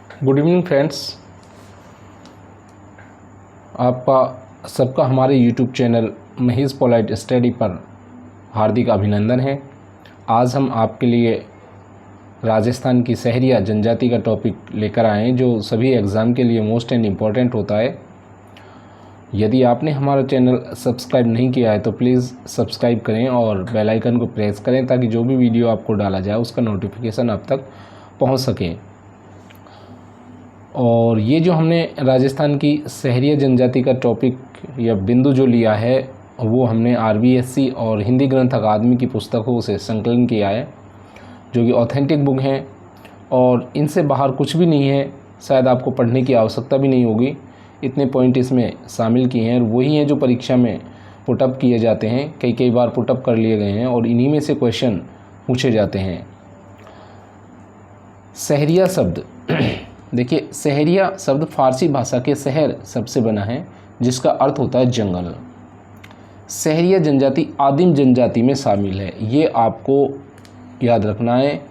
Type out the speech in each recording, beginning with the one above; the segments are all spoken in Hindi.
Good evening friends. आपका सबका हमारे YouTube channel Mahesh polite study पर हार्दिक अभिनंदन है। आज हम आपके लिए राजस्थान की सहरिया जनजाति का टॉपिक लेकर आए हैं जो सभी एग्ज़ाम के लिए मोस्ट एंड इम्पॉर्टेंट होता है। यदि आपने हमारा चैनल सब्सक्राइब नहीं किया है तो प्लीज़ सब्सक्राइब करें और बेल आइकन को प्रेस करें ताकि जो भी वीडियो आपको डाला जाए उसका नोटिफिकेशन आप तक पहुंच सके। और ये जो हमने राजस्थान की सहरिया जनजाति का टॉपिक या बिंदु जो लिया है वो हमने RBSC और हिंदी ग्रंथ अकादमी की पुस्तकों से संकलन किया है जो कि ऑथेंटिक बुक हैं और इनसे बाहर कुछ भी नहीं है। शायद आपको पढ़ने की आवश्यकता भी नहीं होगी, इतने पॉइंट इसमें शामिल किए हैं और वही हैं जो परीक्षा में पुटअप किए जाते हैं। कई बार पुटअप कर लिए गए हैं और इन्हीं में से क्वेश्चन पूछे जाते हैं। सहरिया शब्द देखिए, सहरिया शब्द फारसी भाषा के शहर शब्द से बना है जिसका अर्थ होता है जंगल। सहरिया जनजाति आदिम जनजाति में शामिल है, ये आपको याद रखना है।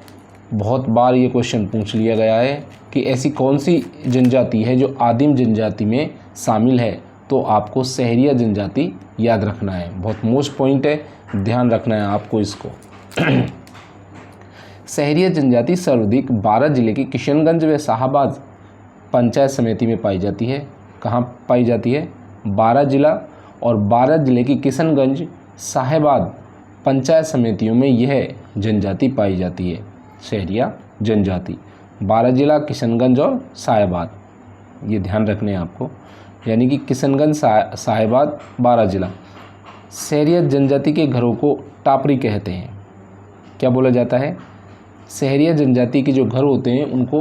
बहुत बार ये क्वेश्चन पूछ लिया गया है कि ऐसी कौन सी जनजाति है जो आदिम जनजाति में शामिल है, तो आपको सहरिया जनजाति याद रखना है। बहुत मोस्ट पॉइंट है, ध्यान रखना है आपको इसको। सहरिया जनजाति सर्वाधिक 12 जिले की किशनगंज व शाहबाद पंचायत समिति में पाई जाती है। कहाँ पाई जाती है? 12 जिला और 12 जिले की किशनगंज शाहबाद पंचायत समितियों में यह जनजाति पाई जाती है। सहरिया जनजाति 12 जिला, किशनगंज और शाहबाद, ये ध्यान रखने हैं आपको, यानी कि किशनगंज शाहबाद 12 जिला। सहरिया जनजाति के घरों को टापरी कहते हैं। क्या बोला जाता है? सहरिया जनजाति के जो घर होते हैं उनको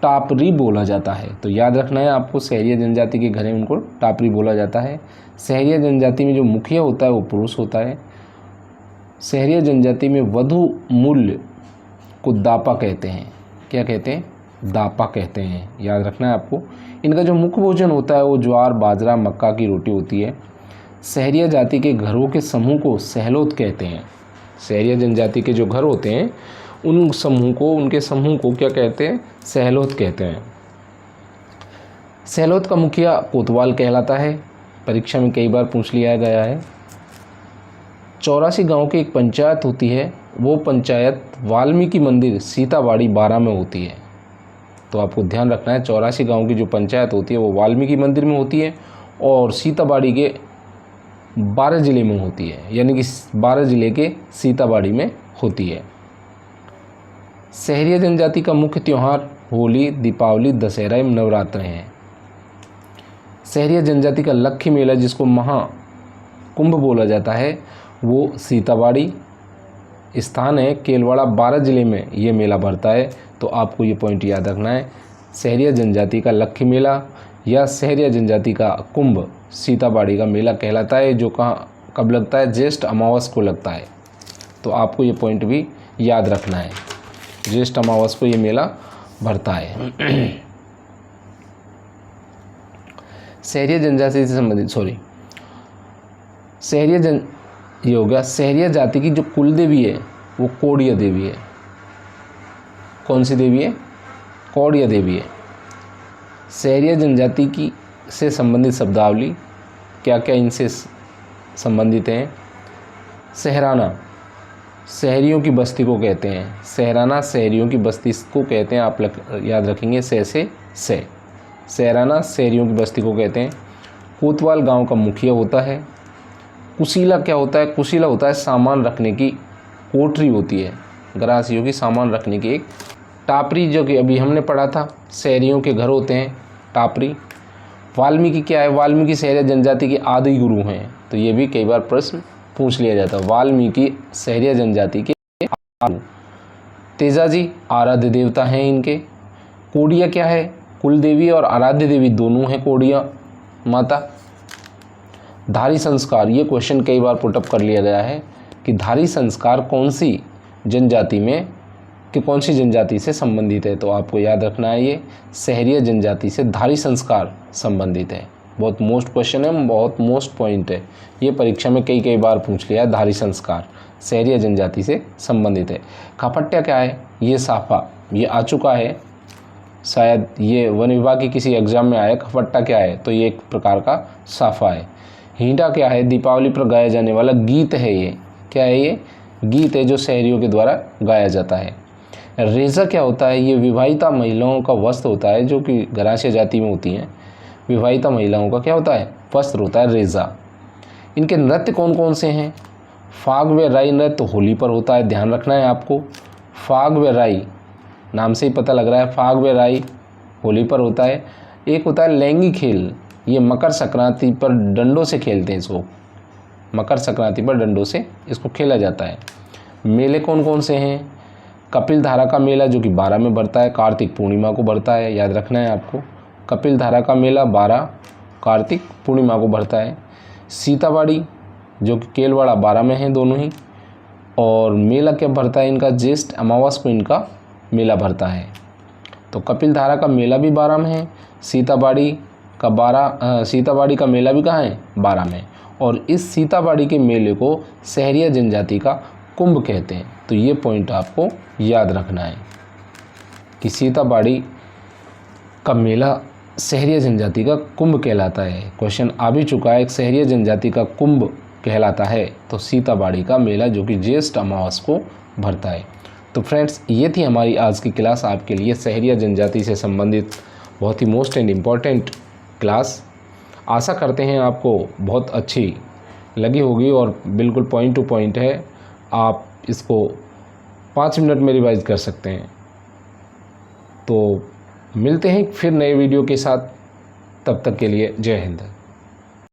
टापरी बोला जाता है। तो याद रखना है आपको, सहरिया जनजाति के घर हैं उनको टापरी बोला जाता है। सहरिया जनजाति में जो मुखिया होता है वो पुरुष होता है। सहरिया जनजाति में वधु मूल्य को दापा कहते हैं। क्या कहते हैं? दापा कहते हैं, याद रखना है आपको। इनका जो मुख्य भोजन होता है वो ज्वार, बाजरा, मक्का की रोटी होती है। सहरिया जाति के घरों के समूह को सहलोत कहते हैं। सहरिया जनजाति के जो घर होते हैं उन समूह को, उनके समूह को क्या कहते हैं? सहलोत कहते हैं। सहलोत का मुखिया कोतवाल कहलाता है, परीक्षा में कई बार पूछ लिया गया है। 84 गांव की एक पंचायत होती है, वो पंचायत वाल्मीकि मंदिर सीताबाड़ी 12 में होती है। तो आपको ध्यान रखना है, 84 गांव की जो पंचायत होती है वो वाल्मीकि मंदिर में होती है और सीताबाड़ी के 12 जिले में होती है, यानी कि 12 जिले के सीताबाड़ी में होती है। सहरिया जनजाति का मुख्य त्यौहार होली, दीपावली, दशहरा एवं नवरात्र हैं। सहरिया जनजाति का लक्ष्मी मेला जिसको महाकुंभ बोला जाता है वो सीताबाड़ी स्थान है, केलवाड़ा 12 जिले में ये मेला भरता है। तो आपको ये पॉइंट याद रखना है। सहरिया जनजाति का लक्ष्मी मेला या सहरिया जनजाति का कुंभ सीताबाड़ी का मेला कहलाता है, जो कब लगता है? ज्येष्ठ अमावस को लगता है। तो आपको ये पॉइंट भी याद रखना है, ज्येष्ठ अमावस को ये मेला भरता है। सहरिया जनजाति से संबंधित ये हो गया। सहरिया जाति की जो कुल देवी है वो कौड़िया देवी है। कौन सी देवी है? कौड़िया देवी है। सहरिया जनजाति की से संबंधित शब्दावली क्या क्या इनसे संबंधित हैं? सहराना शहरियों की बस्ती को कहते हैं। सहराना शहरियों की बस्ती को कहते हैं, आप याद रखेंगे से सहराना शहरियों की बस्ती को कहते हैं। कोतवाल गांव का मुखिया होता है। कुशीला क्या होता है? कुशीला होता है सामान रखने की कोठरी होती है, ग्रासियों की सामान रखने की एक टापरी, जो कि अभी हमने पढ़ा था, शहरियों के घर होते हैं टापरी। वाल्मीकि क्या है? वाल्मीकि सहरिया जनजाति के आदि गुरु हैं। तो ये भी कई बार प्रश्न पूछ लिया जाता है। वाल्मीकि सहरिया जनजाति के आदि। तेजाजी आराध्य देवता हैं इनके। कौड़िया क्या है? कुल देवी और आराध्य देवी दोनों हैं कौड़िया माता। धारी संस्कार, ये क्वेश्चन कई बार पुटअप कर लिया गया है कि धारी संस्कार कौन सी जनजाति से संबंधित है। तो आपको याद रखना है ये सहरिया जनजाति से धारी संस्कार संबंधित है। बहुत मोस्ट क्वेश्चन है, बहुत मोस्ट पॉइंट है, ये परीक्षा में कई बार पूछ लिया है। धारी संस्कार सहरिया जनजाति से संबंधित है। खापट्या क्या है? ये साफा, ये आ चुका है। शायद ये वन विभाग की किसी एग्जाम में आया। खपट्टा क्या है, तो ये एक प्रकार का साफा है। हींडा क्या है, दीपावली पर गाया जाने वाला गीत है। ये क्या है, ये गीत है जो शहरियों के द्वारा गाया जाता है। रेज़ा क्या होता है, ये विवाहिता महिलाओं का वस्त्र होता है जो कि गरासिया जाति में होती हैं। विवाहिता महिलाओं का क्या होता है, वस्त्र होता है रेज़ा। इनके नृत्य कौन कौन से हैं, फाग व राई नृत्य होली पर होता है, ध्यान रखना है आपको। फाग व राई नाम से ही पता लग रहा है, फाग व राई होली पर होता है। एक होता है लैंगी खेल, ये मकर संक्रांति पर डंडों से खेलते हैं इसको, मकर संक्रांति पर डंडों से इसको खेला जाता है। मेले कौन कौन से हैं, कपिल धारा का मेला जो कि 12 में बढ़ता है, कार्तिक पूर्णिमा को बढ़ता है, याद रखना है आपको। कपिल धारा का मेला 12 कार्तिक पूर्णिमा को बढ़ता है। सीताबाड़ी जो कि केलवाड़ा 12 में है दोनों ही। और मेला क्या भरता है इनका, ज्येष्ठ अमावस को इनका मेला भरता है। तो कपिल धारा का मेला भी 12 में है, सीताबाड़ी का मेला भी कहाँ है, 12 में। और इस सीताबाड़ी के मेले को सहरिया जनजाति का कुंभ कहते हैं। तो ये पॉइंट आपको याद रखना है कि सीताबाड़ी का मेला सहरिया जनजाति का कुंभ कहलाता है। क्वेश्चन आ भी चुका है, एक सहरिया जनजाति का कुंभ कहलाता है तो सीताबाड़ी का मेला जो कि ज्येष्ठ अमावस को भरता है। तो फ्रेंड्स, ये थी हमारी आज की क्लास आपके लिए, सहरिया जनजाति से संबंधित बहुत ही मोस्ट एंड इम्पॉर्टेंट क्लास। आशा करते हैं आपको बहुत अच्छी लगी होगी और बिल्कुल पॉइंट टू पॉइंट है। आप इसको 5 मिनट में रिवाइज कर सकते हैं। तो मिलते हैं फिर नए वीडियो के साथ, तब तक के लिए जय हिंद।